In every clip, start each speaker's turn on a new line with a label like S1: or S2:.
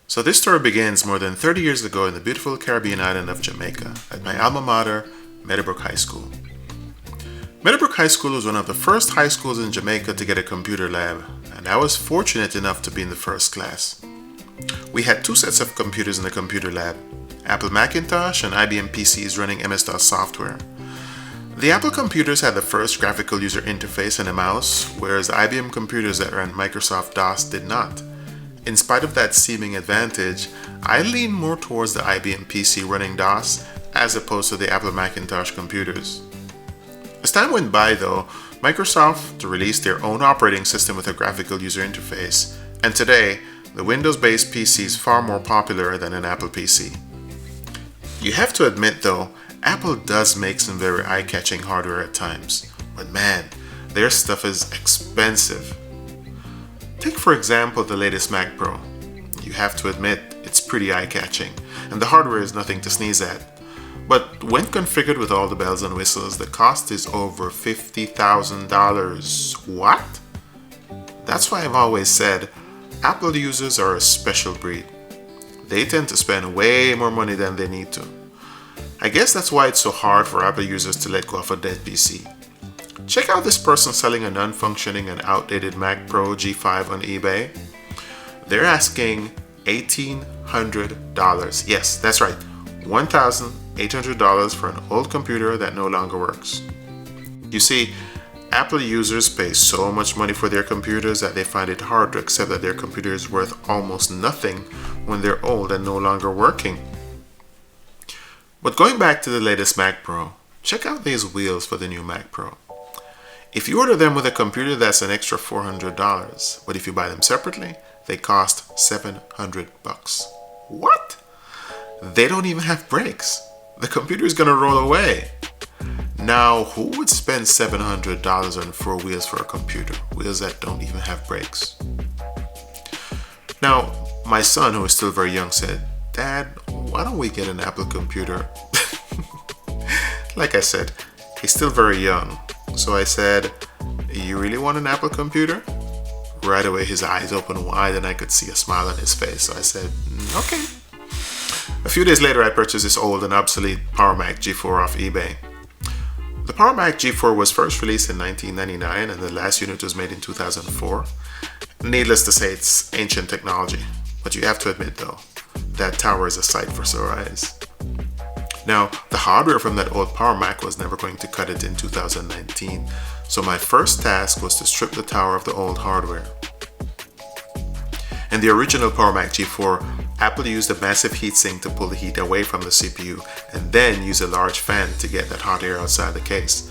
S1: So this story begins more than 30 years ago in the beautiful Caribbean island of Jamaica at my alma mater, Meadowbrook High School. Meadowbrook High School was one of the first high schools in Jamaica to get a computer lab, and I was fortunate enough to be in the first class. We had two sets of computers in the computer lab, Apple Macintosh and IBM PCs running MS-DOS software. The Apple computers had the first graphical user interface and a mouse, whereas IBM computers that ran Microsoft DOS did not. In spite of that seeming advantage, I leaned more towards the IBM PC running DOS as opposed to the Apple Macintosh computers. As time went by though, Microsoft released their own operating system with a graphical user interface, and today, the Windows-based PC is far more popular than an Apple PC. You have to admit though, Apple does make some very eye-catching hardware at times, but man, their stuff is expensive. Take for example the latest Mac Pro. You have to admit it's pretty eye-catching, and the hardware is nothing to sneeze at. But when configured with all the bells and whistles, the cost is over $50,000. What? That's why I've always said Apple users are a special breed. They tend to spend way more money than they need to. I guess that's why it's so hard for Apple users to let go of a dead PC. Check out this person selling a non-functioning and outdated Mac Pro G5 on eBay. They're asking $1,800. Yes, that's right, $1,800 for an old computer that no longer works. You see, Apple users pay so much money for their computers that they find it hard to accept that their computer is worth almost nothing when they're old and no longer working. But going back to the latest Mac Pro, check out these wheels for the new Mac Pro. If you order them with a computer, that's an extra $400, but if you buy them separately, they cost $700. What? They don't even have brakes. The computer is gonna roll away. Now, who would spend $700 on four wheels for a computer? Wheels that don't even have brakes. Now, my son, who is still very young, said, "Dad, why don't we get an Apple computer?" Like I said, he's still very young. So I said, "You really want an Apple computer?" Right away, his eyes opened wide and I could see a smile on his face. So I said, "Okay." A few days later, I purchased this old and obsolete Power Mac G4 off eBay. The Power Mac G4 was first released in 1999 and the last unit was made in 2004. Needless to say, it's ancient technology. But you have to admit though, that tower is a sight for sore eyes. Now, the hardware from that old Power Mac was never going to cut it in 2019, so my first task was to strip the tower of the old hardware. In the original Power Mac G4, Apple used a massive heatsink to pull the heat away from the CPU and then use a large fan to get that hot air outside the case.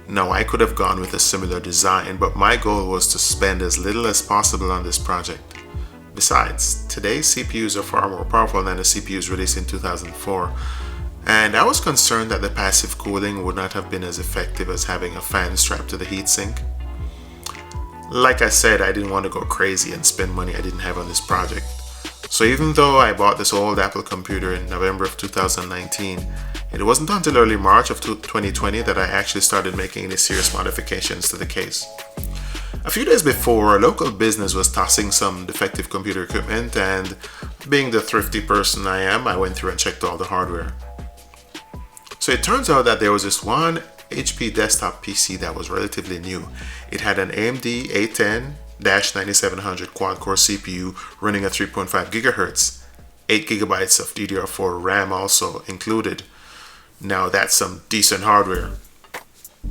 S1: Now, I could have gone with a similar design, but my goal was to spend as little as possible on this project. Besides, today's CPUs are far more powerful than the CPUs released in 2004, and I was concerned that the passive cooling would not have been as effective as having a fan strapped to the heatsink. Like I said, I didn't want to go crazy and spend money I didn't have on this project. So even though I bought this old Apple computer in November of 2019, it wasn't until early March of 2020 that I actually started making any serious modifications to the case. A few days before, a local business was tossing some defective computer equipment, and being the thrifty person I am, I went through and checked all the hardware. So it turns out that there was this one HP desktop PC that was relatively new. It had an AMD A10-9700 quad-core CPU running at 3.5 GHz, 8 GB of DDR4 RAM also included. Now that's some decent hardware.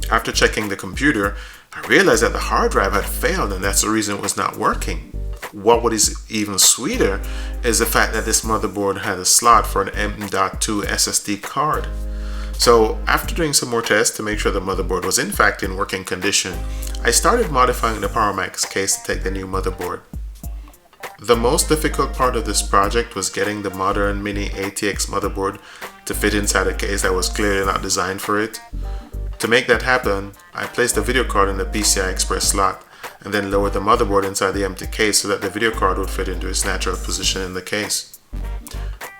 S1: After checking the computer, I realized that the hard drive had failed and that's the reason it was not working. What is even sweeter is the fact that this motherboard had a slot for an M.2 SSD card. So after doing some more tests to make sure the motherboard was in fact in working condition, I started modifying the Power Mac's case to take the new motherboard. The most difficult part of this project was getting the modern mini ATX motherboard to fit inside a case that was clearly not designed for it. To make that happen, I placed a video card in the PCI Express slot and then lowered the motherboard inside the empty case so that the video card would fit into its natural position in the case.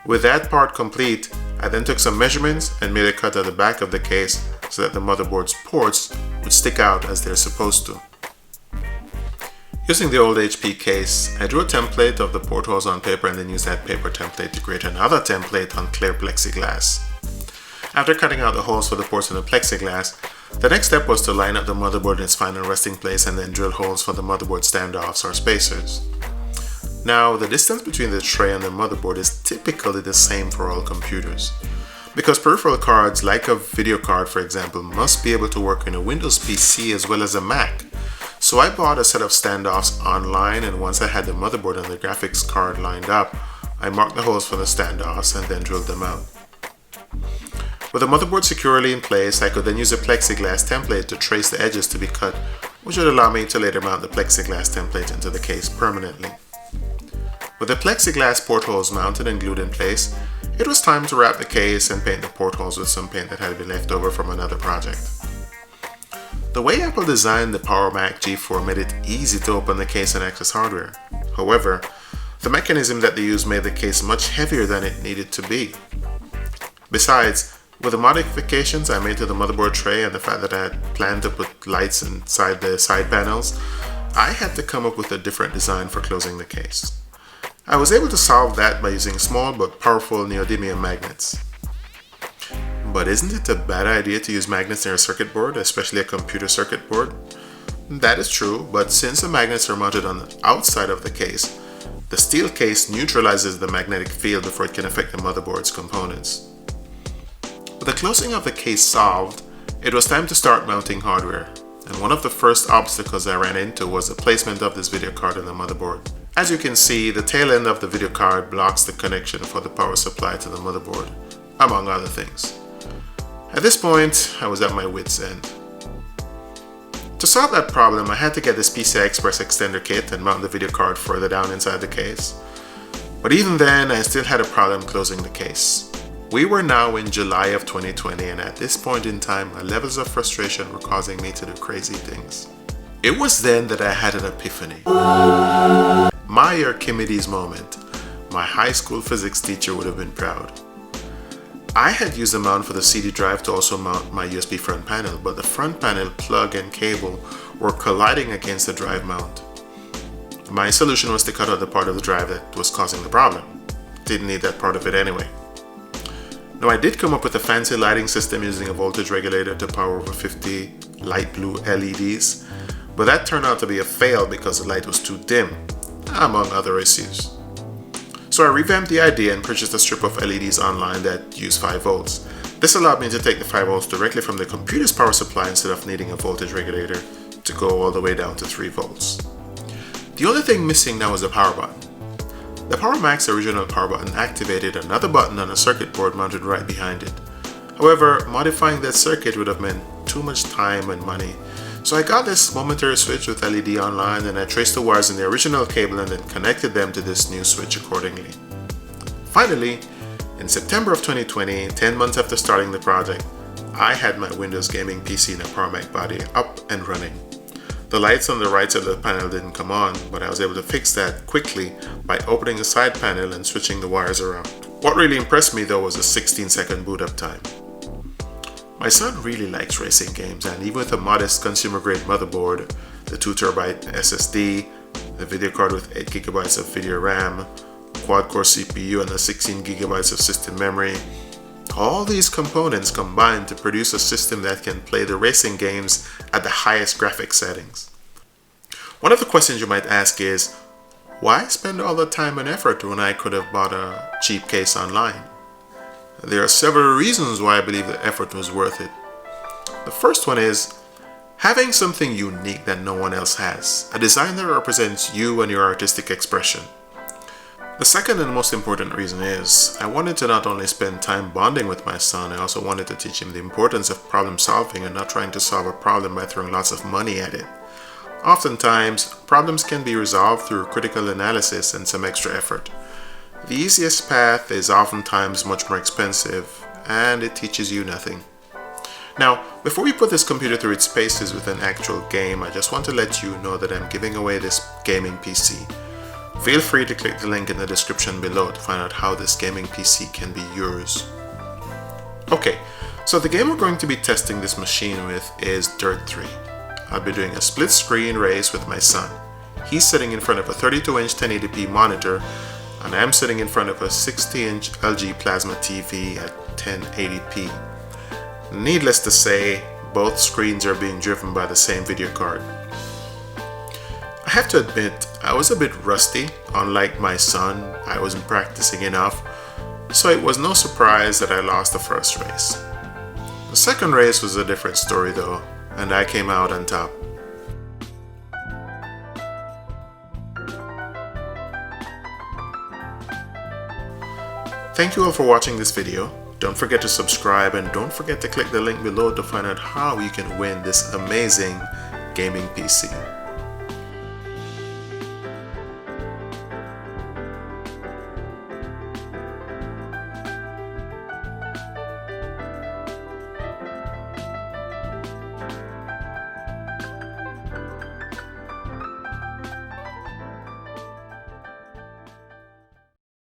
S1: With that part complete, I then took some measurements and made a cut at the back of the case so that the motherboard's ports would stick out as they're supposed to. Using the old HP case, I drew a template of the portholes on paper and then used that paper template to create another template on clear plexiglass. After cutting out the holes for the ports in the plexiglass, the next step was to line up the motherboard in its final resting place and then drill holes for the motherboard standoffs or spacers. Now, the distance between the tray and the motherboard is typically the same for all computers, because peripheral cards like a video card, for example, must be able to work in a Windows PC as well as a Mac. So I bought a set of standoffs online, and once I had the motherboard and the graphics card lined up, I marked the holes for the standoffs and then drilled them out. With the motherboard securely in place, I could then use a plexiglass template to trace the edges to be cut, which would allow me to later mount the plexiglass template into the case permanently. With the plexiglass portholes mounted and glued in place, it was time to wrap the case and paint the portholes with some paint that had been left over from another project. The way Apple designed the Power Mac G4 made it easy to open the case and access hardware. However, the mechanism that they used made the case much heavier than it needed to be. Besides, with the modifications I made to the motherboard tray and the fact that I had planned to put lights inside the side panels, I had to come up with a different design for closing the case. I was able to solve that by using small but powerful neodymium magnets. But isn't it a bad idea to use magnets in your circuit board, especially a computer circuit board? That is true, but since the magnets are mounted on the outside of the case, the steel case neutralizes the magnetic field before it can affect the motherboard's components. With the closing of the case solved, it was time to start mounting hardware, and one of the first obstacles I ran into was the placement of this video card on the motherboard. As you can see, the tail end of the video card blocks the connection for the power supply to the motherboard, among other things. At this point, I was at my wit's end. To solve that problem, I had to get this PCI Express extender kit and mount the video card further down inside the case. But even then, I still had a problem closing the case. We were now in July of 2020, and at this point in time, my levels of frustration were causing me to do crazy things. It was then that I had an epiphany. My Archimedes moment. My high school physics teacher would have been proud. I had used a mount for the CD drive to also mount my USB front panel, but the front panel plug and cable were colliding against the drive mount. My solution was to cut out the part of the drive that was causing the problem. Didn't need that part of it anyway. Now, I did come up with a fancy lighting system using a voltage regulator to power over 50 light blue LEDs, but that turned out to be a fail because the light was too dim, among other issues. So I revamped the idea and purchased a strip of LEDs online that use 5 volts. This allowed me to take the 5 volts directly from the computer's power supply instead of needing a voltage regulator to go all the way down to 3 volts. The only thing missing now is the power button. The Power Mac's original power button activated another button on a circuit board mounted right behind it. However, modifying that circuit would have meant too much time and money. So I got this momentary switch with LED online, and I traced the wires in the original cable and then connected them to this new switch accordingly. Finally, in September of 2020, 10 months after starting the project, I had my Windows gaming PC in a Power Mac body up and running. The lights on the right side of the panel didn't come on, but I was able to fix that quickly by opening the side panel and switching the wires around. What really impressed me though was the 16-second boot up time. My son really likes racing games, and even with a modest consumer-grade motherboard, the 2TB SSD, the video card with 8GB of video RAM, quad-core CPU, and the 16GB of system memory, all these components combine to produce a system that can play the racing games at the highest graphics settings. One of the questions you might ask is, why spend all the time and effort when I could have bought a cheap case online? There are several reasons why I believe the effort was worth it. The first one is having something unique that no one else has, a design that represents you and your artistic expression. The second and most important reason is I wanted to not only spend time bonding with my son, I also wanted to teach him the importance of problem solving and not trying to solve a problem by throwing lots of money at it. Oftentimes, problems can be resolved through critical analysis and some extra effort. The easiest path is oftentimes much more expensive, and it teaches you nothing. Now, before we put this computer through its paces with an actual game, I just want to let you know that I'm giving away this gaming PC. Feel free to click the link in the description below to find out how this gaming PC can be yours. Okay, so the game we're going to be testing this machine with is Dirt 3. I'll be doing a split screen race with my son. He's sitting in front of a 32-inch 1080p monitor, and I'm sitting in front of a 60-inch LG Plasma TV at 1080p. Needless to say, both screens are being driven by the same video card. I have to admit, I was a bit rusty. Unlike my son, I wasn't practicing enough, so it was no surprise that I lost the first race. The second race was a different story though, and I came out on top. Thank you all for watching this video. Don't forget to subscribe and don't forget to click the link below to find out how you can win this amazing gaming PC.